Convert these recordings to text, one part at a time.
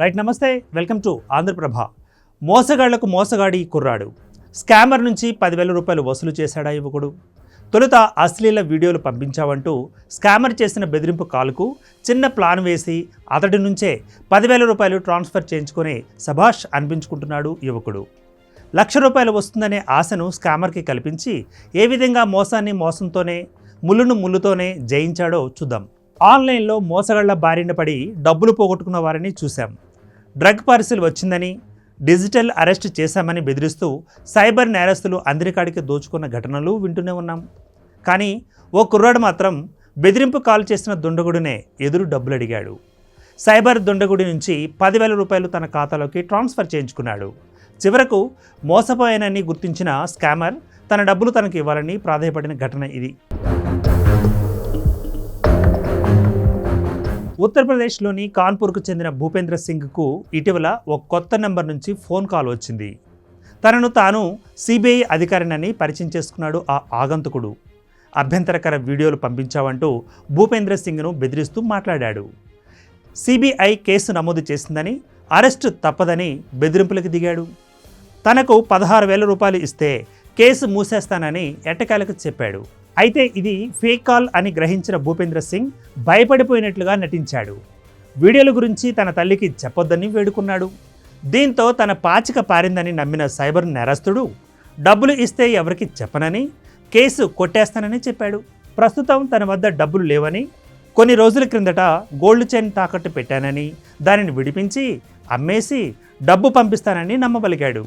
Right, నమస్తే, welcome to Andhraprabha. మోసగాళ్లకు మోసగాడి కుర్రాడు scammer నుంచి 10,000 రూపాయలు వసూలు చేశాడా యువకుడు. తొలుత అశ్లీల వీడియోలు పంపించావంటూ స్కామర్ చేసిన బెదిరింపు కాల్కు చిన్న ప్లాన్ వేసి అతడి నుంచే 10,000 రూపాయలు ట్రాన్స్ఫర్ చేయించుకొని సభాష్ అనిపించుకుంటున్నాడు యువకుడు. ₹1,00,000 వస్తుందనే ఆశను స్కామర్కి కల్పించి ఏ విధంగా మోసాన్ని మోసంతోనే ముళ్ళును ముళ్ళుతోనే జయించాడో చూద్దాం. ఆన్లైన్లో మోసగాళ్ల బారిన పడి డబ్బులు పోగొట్టుకున్న వారిని చూశాం. డ్రగ్ పార్సిల్ వచ్చిందని, డిజిటల్ అరెస్ట్ చేశామని బెదిరిస్తూ సైబర్ నేరస్తులు అందరికాడికి దోచుకున్న ఘటనలు వింటూనే ఉన్నాం. కానీ ఓ కుర్రాడు మాత్రం బెదిరింపు కాల్ చేసిన దుండగుడినే ఎదురు డబ్బులు అడిగాడు. సైబర్ దుండగుడి నుంచి 10,000 రూపాయలు తన ఖాతాలోకి ట్రాన్స్ఫర్ చేయించుకున్నాడు. చివరకు మోసపోయానని గుర్తించిన స్కామర్ తన డబ్బులు తనకు ఇవ్వాలని ప్రాధాయపడిన ఘటన ఇది. ఉత్తరప్రదేశ్లోని కాన్పూర్కు చెందిన భూపేంద్ర సింగ్కు ఇటీవల ఒక కొత్త నెంబర్ నుంచి ఫోన్ కాల్ వచ్చింది. తనను తాను సిబిఐ అధికారినని పరిచయం చేసుకున్నాడు ఆ ఆగంతుకుడు. అభ్యంతరకర వీడియోలు పంపించావంటూ భూపేంద్ర సింగ్ను బెదిరిస్తూ మాట్లాడాడు. సిబిఐ కేసు నమోదు చేసిందని, అరెస్టు తప్పదని బెదిరింపులకు దిగాడు. తనకు 16,000 రూపాయలు ఇస్తే కేసు మూసేస్తానని ఎట్టకాలకు చెప్పాడు. అయితే ఇది ఫేక్ కాల్ అని గ్రహించిన భూపేంద్ర సింగ్ భయపడిపోయినట్లుగా నటించాడు. వీడియోల గురించి తన తల్లికి చెప్పొద్దని వేడుకున్నాడు. దీంతో తన పాచిక పారిందని నమ్మిన సైబర్ నేరస్తుడు డబ్బులు ఇస్తే ఎవరికి చెప్పనని, కేసు కొట్టేస్తానని చెప్పాడు. ప్రస్తుతం తన వద్ద డబ్బులు లేవని, కొన్ని రోజుల క్రిందట గోల్డ్ చైన్ తాకట్టు పెట్టానని, దానిని విడిపించి అమ్మేసి డబ్బు పంపిస్తానని నమ్మబలిగాడు.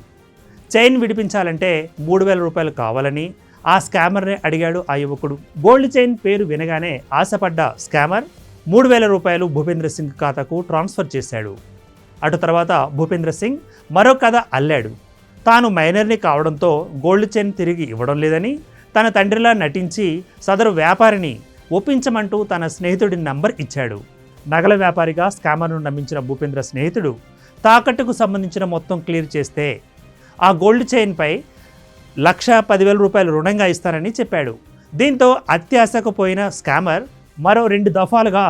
చైన్ విడిపించాలంటే 3,000 రూపాయలు కావాలని ఆ స్కామర్నే అడిగాడు ఆ యువకుడు. గోల్డ్ చైన్ పేరు వినగానే ఆశపడ్డ స్కామర్ 3,000 రూపాయలు భూపేంద్ర సింగ్ ఖాతాకు ట్రాన్స్ఫర్ చేశాడు. అటు తర్వాత భూపేంద్ర సింగ్ మరో కథ అల్లాడు. తాను మైనర్ని కావడంతో గోల్డ్ చైన్ తిరిగి ఇవ్వడం లేదని తన తండ్రిలా నటించి సదరు వ్యాపారిని ఒప్పించమంటూ తన స్నేహితుడి నంబర్ ఇచ్చాడు. నగల వ్యాపారిగా స్కామర్ను నమ్మించిన భూపేంద్ర స్నేహితుడు తాకట్టుకు సంబంధించిన మొత్తం క్లియర్ చేస్తే ఆ గోల్డ్ చైన్పై ₹1,10,000 రూపాయలు రుణంగా ఇస్తానని చెప్పాడు. దీంతో అత్యాశకు పోయిన స్కామర్ మరో 2 దఫాలుగా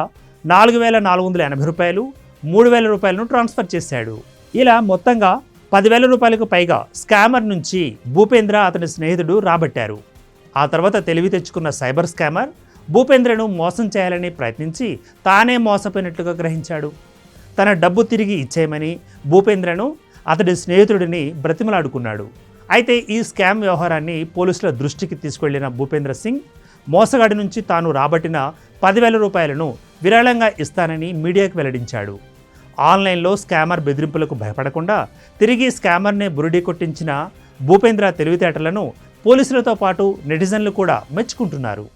₹4,480 రూపాయలు, ₹3,000 రూపాయలను ట్రాన్స్ఫర్ చేశాడు. ఇలా మొత్తంగా ₹10,000 రూపాయలకు పైగా స్కామర్ నుంచి భూపేంద్ర అతని స్నేహితుడు రాబట్టారు. ఆ తర్వాత తెలివి తెచ్చుకున్న సైబర్ స్కామర్ భూపేంద్రను మోసం చేయాలని ప్రయత్నించి తానే మోసపోయినట్లుగా గ్రహించాడు. తన డబ్బు తిరిగి ఇచ్చేయమని భూపేంద్రను అతడి స్నేహితుడిని బ్రతిమలాడుకున్నాడు. అయితే ఈ స్కామ్ వ్యవహారాన్ని పోలీసుల దృష్టికి తీసుకెళ్లిన భూపేంద్ర సింగ్ మోసగాడి నుంచి తాను రాబట్టిన 10,000 రూపాయలను విరాళంగా ఇస్తానని మీడియాకు వెల్లడించాడు. ఆన్లైన్లో స్కామర్ బెదిరింపులకు భయపడకుండా తిరిగి స్కామర్నే బురిడీ కొట్టించిన భూపేంద్ర తెలివితేటలను పోలీసులతో పాటు నెటిజన్లు కూడా మెచ్చుకుంటున్నారు.